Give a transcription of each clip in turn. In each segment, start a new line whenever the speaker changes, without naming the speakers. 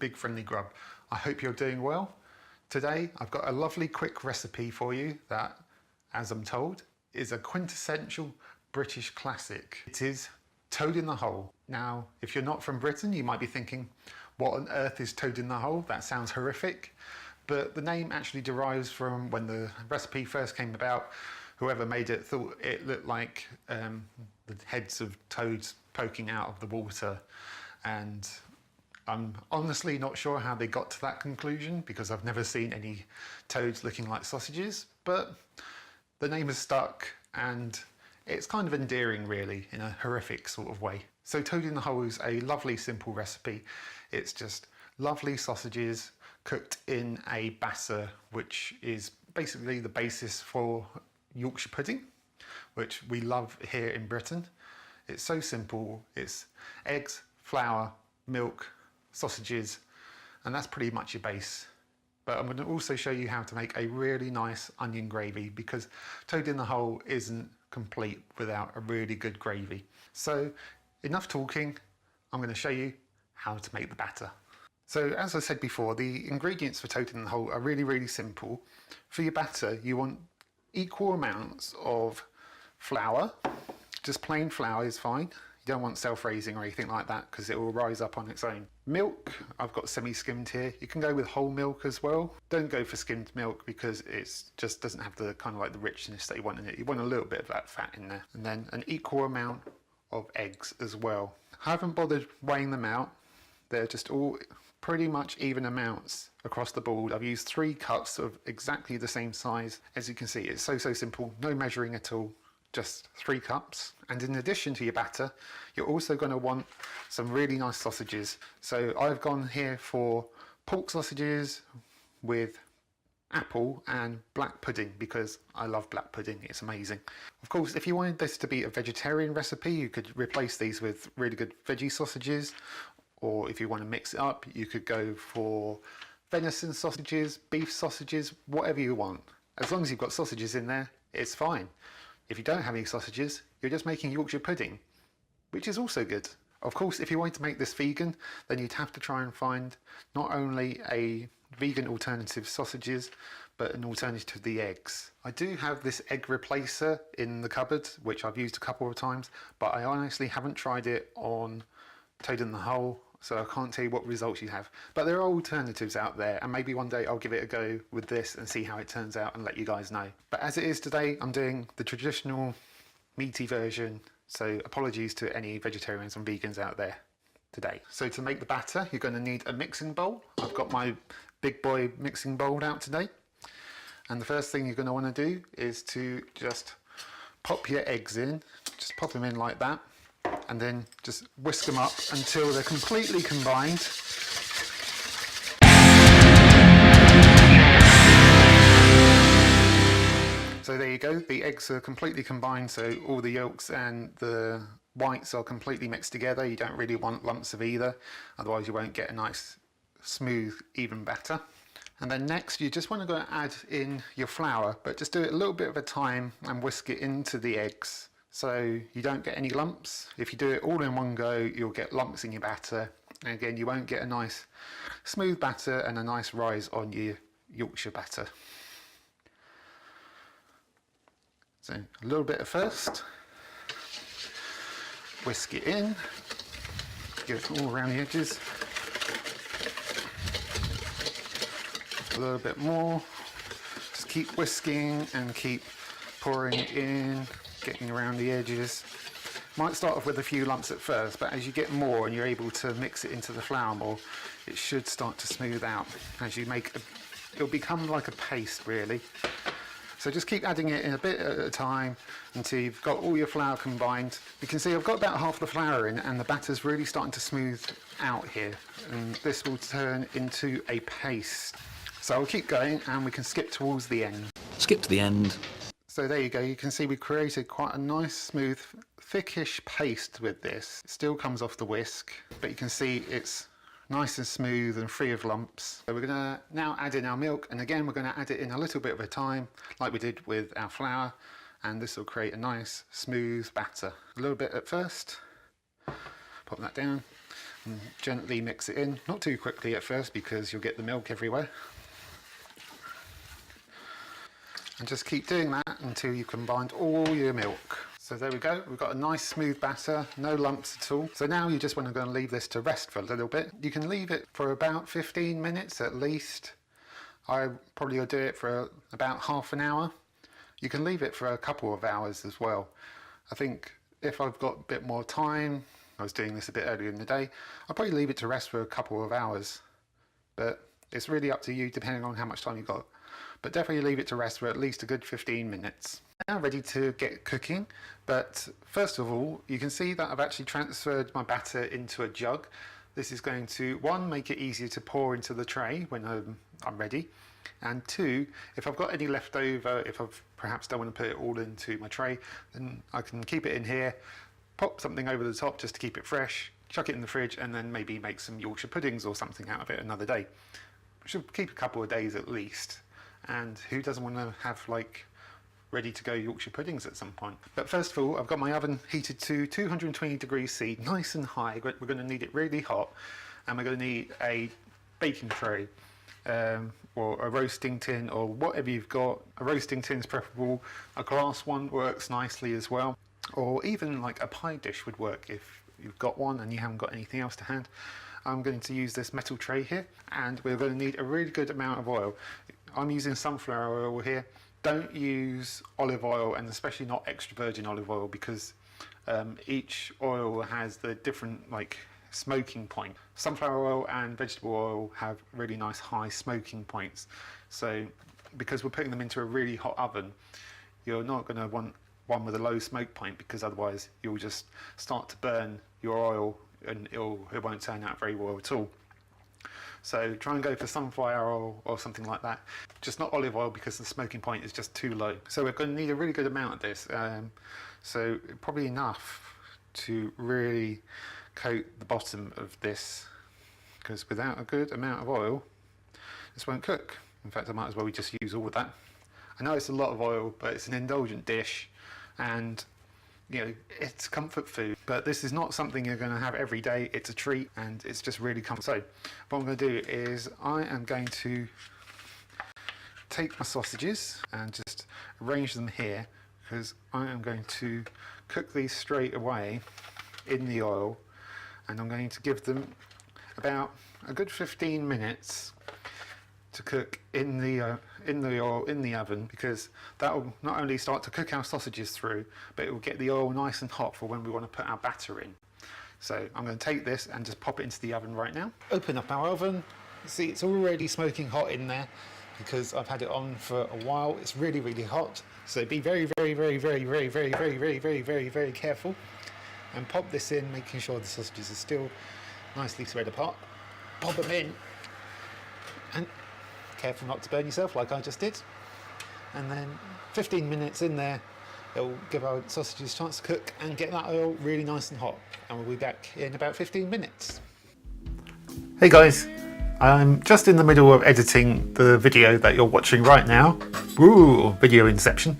Big Friendly Grub. I hope you're doing well. Today I've got a lovely quick recipe for you that, as I'm told, is a quintessential British classic. It is toad in the hole. Now, if you're not from Britain, you might be thinking, what on earth is toad in the hole? That sounds horrific. But the name actually derives from when the recipe first came about. Whoever made it thought it looked like the heads of toads poking out of the water. And I'm honestly not sure how they got to that conclusion because I've never seen any toads looking like sausages, but the name has stuck and it's kind of endearing really in a horrific sort of way. So toad in the hole is a lovely simple recipe. It's just lovely sausages cooked in a batter, which is basically the basis for Yorkshire pudding, which we love here in Britain. It's so simple. It's eggs, flour, milk, sausages, and that's pretty much your base. But I'm going to also show you how to make a really nice onion gravy because toad in the hole isn't complete without a really good gravy. So enough talking, I'm going to show you how to make the batter. So as I said before, the ingredients for toad in the hole are really simple. For your batter, you want equal amounts of flour. Just plain flour is fine. You don't want self-raising or anything like that because it will rise up on its own. Milk, I've got semi-skimmed here. You can go with whole milk as well. Don't go for skimmed milk because it just doesn't have the kind of like the richness that you want in it. You want a little bit of that fat in there. And then an equal amount of eggs as well. I haven't bothered weighing them out. They're just all pretty much even amounts across the board. I've used 3 cups of exactly the same size. As you can see, it's so simple, no measuring at all. Just 3 cups. And in addition to your batter, you're also going to want some really nice sausages. So I've gone here for pork sausages with apple and black pudding because I love black pudding, it's amazing. Of course, if you wanted this to be a vegetarian recipe, you could replace these with really good veggie sausages, or if you want to mix it up, you could go for venison sausages, beef sausages, whatever you want. As long as you've got sausages in there, it's fine. If you don't have any sausages, you're just making Yorkshire pudding, which is also good. Of course, if you wanted to make this vegan, then you'd have to try and find not only a vegan alternative sausages, but an alternative to the eggs. I do have this egg replacer in the cupboard, which I've used a couple of times, but I honestly haven't tried it on toad in the hole, so I can't tell you what results you have. But there are alternatives out there, and maybe one day I'll give it a go with this and see how it turns out and let you guys know. But as it is today, I'm doing the traditional meaty version, so apologies to any vegetarians and vegans out there today. So to make the batter, you're going to need a mixing bowl. I've got my big boy mixing bowl out today. And the first thing you're going to want to do is to just pop your eggs in, just pop them in like that. And then just whisk them up until they're completely combined. So there you go, the eggs are completely combined, so all the yolks and the whites are completely mixed together. You don't really want lumps of either, otherwise you won't get a nice, smooth, even batter. And then next you just want to go and add in your flour, but just do it a little bit at a time and whisk it into the eggs, so you don't get any lumps. If you do it all in one go, you'll get lumps in your batter. And again, you won't get a nice smooth batter and a nice rise on your Yorkshire batter. So a little bit at first. Whisk it in. Get it all around the edges. A little bit more. Just keep whisking and keep pouring it in. Getting around the edges. Might start off with a few lumps at first, but as you get more and you're able to mix it into the flour more, it should start to smooth out as you make it'll become like a paste really. So just keep adding it in a bit at a time until you've got all your flour combined. You can see I've got about half the flour in and the batter's really starting to smooth out here, and this will turn into a paste. So I'll keep going and we can skip towards the end.
Skip to the end.
So there you go, you can see we created quite a nice, smooth, thickish paste with this. It still comes off the whisk, but you can see it's nice and smooth and free of lumps. So we're going to now add in our milk, and again we're going to add it in a little bit of a time, like we did with our flour, and this will create a nice, smooth batter. A little bit at first, pop that down, And gently mix it in, not too quickly at first because you'll get the milk everywhere. And just keep doing that until you've combined all your milk. So there we go, we've got a nice smooth batter, no lumps at all. So now you just want to go and leave this to rest for a little bit. You can leave it for about 15 minutes at least. I probably will do it for about half an hour. You can leave it for a couple of hours as well. I think if I've got a bit more time, I was doing this a bit earlier in the day, I'll probably leave it to rest for a couple of hours. But it's really up to you depending on how much time you've got. But definitely leave it to rest for at least a good 15 minutes. Now ready to get cooking, but first of all, you can see that I've actually transferred my batter into a jug. This is going to, one, make it easier to pour into the tray when I'm ready, and two, if I've got any left over, if I perhaps don't want to put it all into my tray, then I can keep it in here, pop something over the top just to keep it fresh, chuck it in the fridge, and then maybe make some Yorkshire puddings or something out of it another day. Should keep a couple of days at least. And who doesn't want to have like ready to go Yorkshire puddings at some point? But first of all, I've got my oven heated to 220 degrees C, nice and high. We're going to need it really hot, and we're going to need a baking tray or a roasting tin or whatever you've got. A roasting tin is preferable. A glass one works nicely as well, or even like a pie dish would work if you've got one and you haven't got anything else to hand. I'm going to use this metal tray here, and we're going to need a really good amount of oil. I'm using sunflower oil here. Don't use olive oil, and especially not extra virgin olive oil, because each oil has the different like smoking point. Sunflower oil and vegetable oil have really nice high smoking points. So because we're putting them into a really hot oven, you're not going to want one with a low smoke point, because otherwise you'll just start to burn your oil and it won't turn out very well at all. So try and go for sunflower oil or something like that. Just not olive oil, because the smoking point is just too low. So we're going to need a really good amount of this. So probably enough to really coat the bottom of this, because without a good amount of oil, this won't cook. In fact, I might as well just use all of that. I know it's a lot of oil, but it's an indulgent dish, and you know, it's comfort food, but this is not something you're going to have every day. It's a treat, and it's just really comfort. So what I'm going to do is I am going to take my sausages and just arrange them here, because I am going to cook these straight away in the oil, and I'm going to give them about a good 15 minutes to cook in the oil in the oven, because that will not only start to cook our sausages through, but it will get the oil nice and hot for when we want to put our batter in. So I'm going to take this and just pop it into the oven right now. Open up our oven. See, it's already smoking hot in there because I've had it on for a while. It's really, really hot. So be very, very, very, very, very, very, very, very, very, very, very careful, and pop this in, making sure the sausages are still nicely spread apart. Pop them in, and careful not to burn yourself like I just did. And then 15 minutes in there, it'll give our sausages a chance to cook and get that oil really nice and hot. And we'll be back in about 15 minutes. Hey guys, I'm just in the middle of editing the video that you're watching right now. Woo, video inception.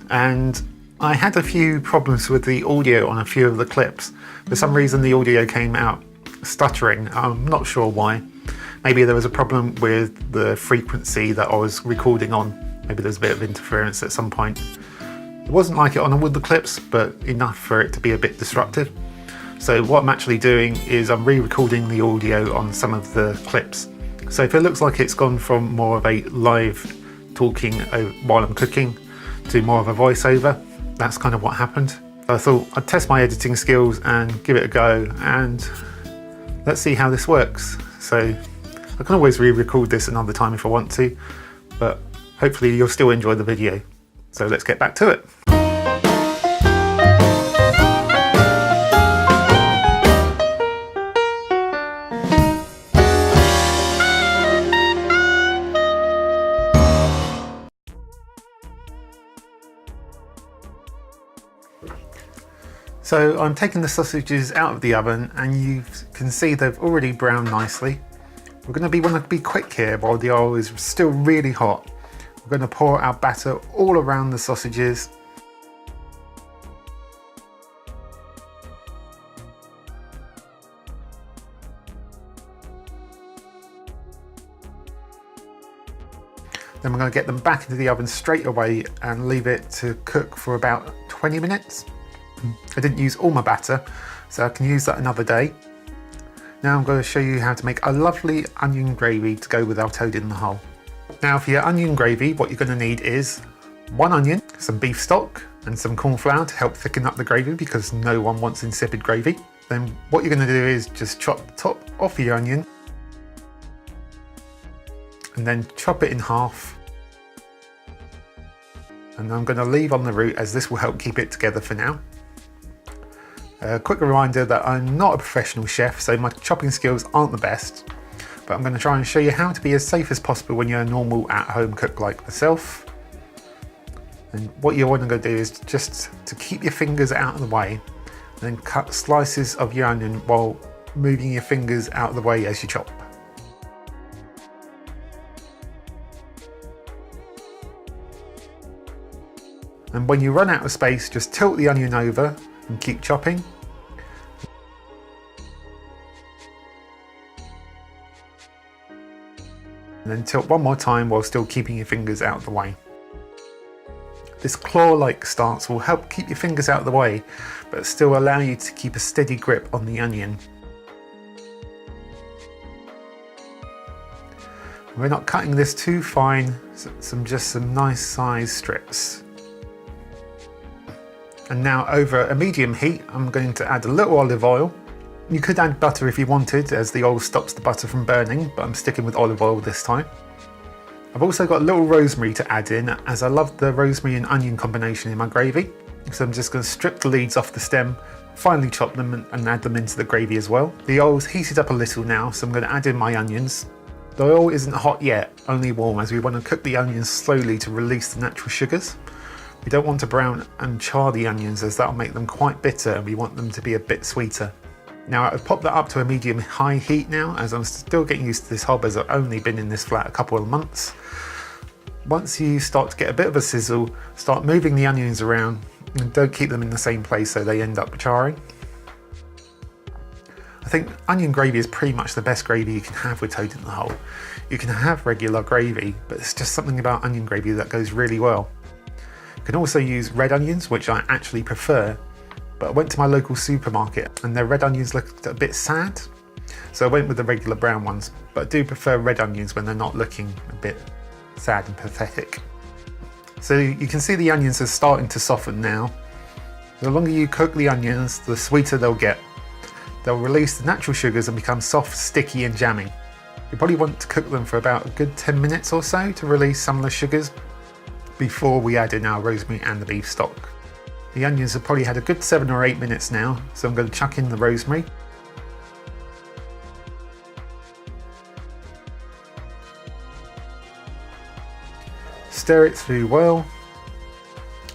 And I had a few problems with the audio on a few of the clips. For some reason the audio came out stuttering. I'm not sure why. Maybe there was a problem with the frequency that I was recording on. Maybe there's a bit of interference at some point. It wasn't like it on all the clips, but enough for it to be a bit disruptive. So what I'm actually doing is I'm re-recording the audio on some of the clips. So if it looks like it's gone from more of a live talking while I'm cooking to more of a voiceover, that's kind of what happened. I thought I'd test my editing skills and give it a go, and let's see how this works. So I can always re-record this another time if I want to, but hopefully you'll still enjoy the video. So let's get back to it. So I'm taking the sausages out of the oven, and you can see they've already browned nicely. We're going to want to be quick here while the oil is still really hot. We're going to pour our batter all around the sausages. Then we're going to get them back into the oven straight away and leave it to cook for about 20 minutes. I didn't use all my batter, so I can use that another day. Now I'm going to show you how to make a lovely onion gravy to go with our toad in the hole. Now for your onion gravy, what you're going to need is 1 onion, some beef stock and some corn flour to help thicken up the gravy because no one wants insipid gravy. Then what you're going to do is just chop the top off your onion and then chop it in half. And I'm going to leave on the root as this will help keep it together for now. A quick reminder that I'm not a professional chef, so my chopping skills aren't the best, but I'm going to try and show you how to be as safe as possible when you're a normal at-home cook like myself. And what you want to do is just to keep your fingers out of the way, and then cut slices of your onion while moving your fingers out of the way as you chop. And when you run out of space, just tilt the onion over and keep chopping. And then tilt one more time while still keeping your fingers out of the way. This claw-like stance will help keep your fingers out of the way, but still allow you to keep a steady grip on the onion. We're not cutting this too fine, just some nice size strips. And now over a medium heat, I'm going to add a little olive oil. You could add butter if you wanted, as the oil stops the butter from burning, but I'm sticking with olive oil this time. I've also got a little rosemary to add in, as I love the rosemary and onion combination in my gravy. So I'm just going to strip the leaves off the stem, finely chop them and add them into the gravy as well. The oil's heated up a little now, so I'm going to add in my onions. The oil isn't hot yet, only warm, as we want to cook the onions slowly to release the natural sugars. We don't want to brown and char the onions, as that'll make them quite bitter, and we want them to be a bit sweeter. Now I've popped that up to a medium high heat now, as I'm still getting used to this hob, as I've only been in this flat a couple of months. Once you start to get a bit of a sizzle, start moving the onions around and don't keep them in the same place so they end up charring. I think onion gravy is pretty much the best gravy you can have with toad in the hole. You can have regular gravy, but it's just something about onion gravy that goes really well. You can also use red onions, which I actually prefer, but I went to my local supermarket and their red onions looked a bit sad, so I went with the regular brown ones, but I do prefer red onions when they're not looking a bit sad and pathetic. So you can see the onions are starting to soften now. The longer you cook the onions, the sweeter they'll get. They'll release the natural sugars and become soft, sticky and jammy. You probably want to cook them for about a good 10 minutes or so to release some of the sugars before we add in our rosemary and the beef stock. The onions have probably had a good 7 or 8 minutes now, so I'm going to chuck in the rosemary. Stir it through well.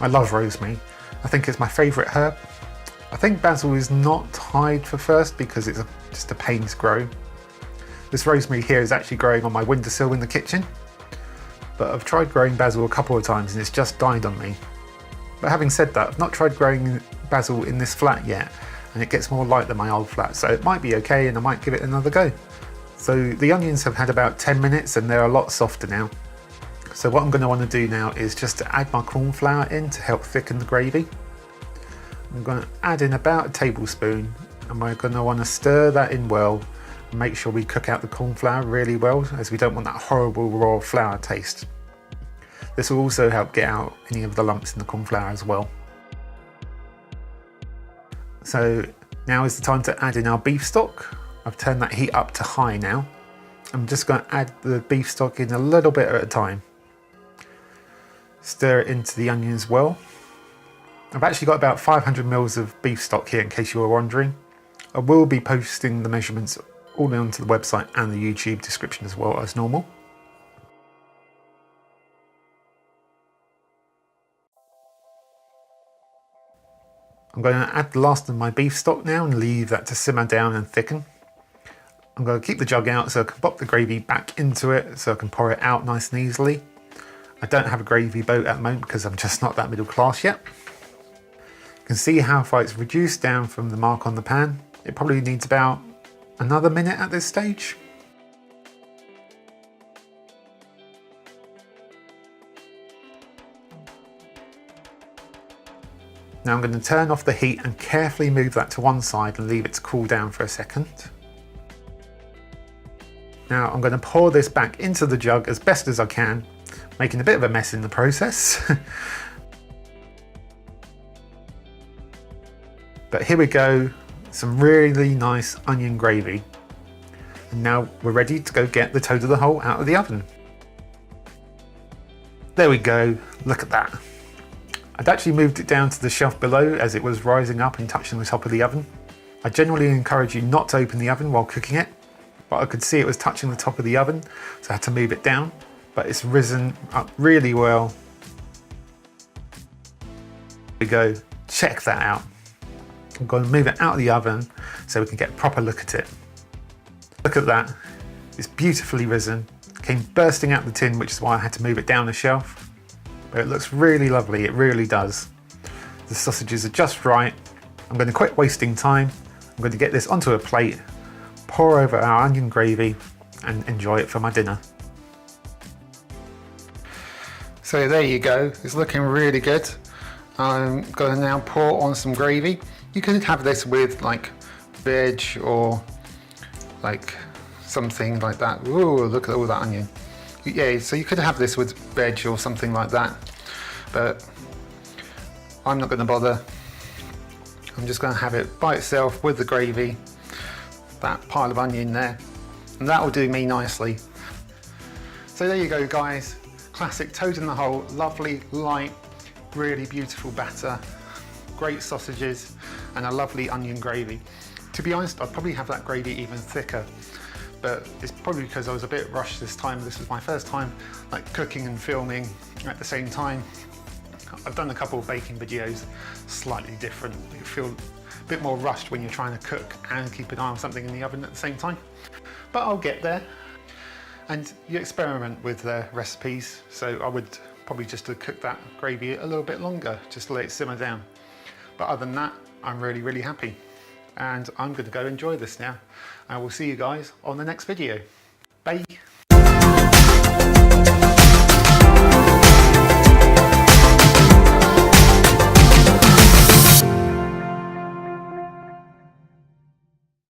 I love rosemary. I think it's my favourite herb. I think basil is not tied for first because it's just a pain to grow. This rosemary here is actually growing on my windowsill in the kitchen, but I've tried growing basil a couple of times and it's just died on me. But having said that, I've not tried growing basil in this flat yet, and it gets more light than my old flat, so it might be okay and I might give it another go. So the onions have had about 10 minutes and they're a lot softer now. So what I'm going to want to do now is just to add my corn flour in to help thicken the gravy. I'm going to add in about a tablespoon, and we're going to want to stir that in well and make sure we cook out the corn flour really well, as we don't want that horrible raw flour taste. This will also help get out any of the lumps in the corn flour as well. So now is the time to add in our beef stock. I've turned that heat up to high now. I'm just going to add the beef stock in a little bit at a time. Stir it into the onions well. I've actually got about 500 ml of beef stock here, in case you were wondering. I will be posting the measurements all onto the website and the YouTube description as well as normal. I'm going to add the last of my beef stock now and leave that to simmer down and thicken. I'm going to keep the jug out so I can pop the gravy back into it so I can pour it out nice and easily. I don't have a gravy boat at the moment because I'm just not that middle class yet. You can see how far it's reduced down from the mark on the pan. It probably needs about another minute at this stage. Now I'm going to turn off the heat and carefully move that to one side and leave it to cool down for a second. Now I'm going to pour this back into the jug as best as I can, making a bit of a mess in the process. But here we go, some really nice onion gravy. And now we're ready to go get the toad of the hole out of the oven. There we go, look at that. I'd actually moved it down to the shelf below as it was rising up and touching the top of the oven. I generally encourage you not to open the oven while cooking it, but I could see it was touching the top of the oven, so I had to move it down. But it's risen up really well. There we go, check that out. I'm going to move it out of the oven so we can get a proper look at it. Look at that, it's beautifully risen. Came bursting out the tin, which is why I had to move it down the shelf. But it looks really lovely, it really does. The sausages are just right. I'm going to quit wasting time. I'm going to get this onto a plate, pour over our onion gravy and enjoy it for my dinner. So there you go, it's looking really good. I'm going to now pour on some gravy. You can have this with like veg or like something like that. Ooh, look at all that onion. Yeah, so you could have this with veg or something like that, but I'm not going to bother. I'm just going to have it by itself with the gravy, that pile of onion there, and that will do me nicely. So there you go guys, classic toad in the hole, lovely, light, really beautiful batter, great sausages and a lovely onion gravy. To be honest, I'd probably have that gravy even thicker, but it's probably because I was a bit rushed this time. This was my first time like cooking and filming at the same time. I've done a couple of baking videos, slightly different. You feel a bit more rushed when you're trying to cook and keep an eye on something in the oven at the same time. But I'll get there. And you experiment with the recipes, so I would probably just cook that gravy a little bit longer, just to let it simmer down. But other than that, I'm really happy. And I'm going to go enjoy this now. I will see you guys on the next video.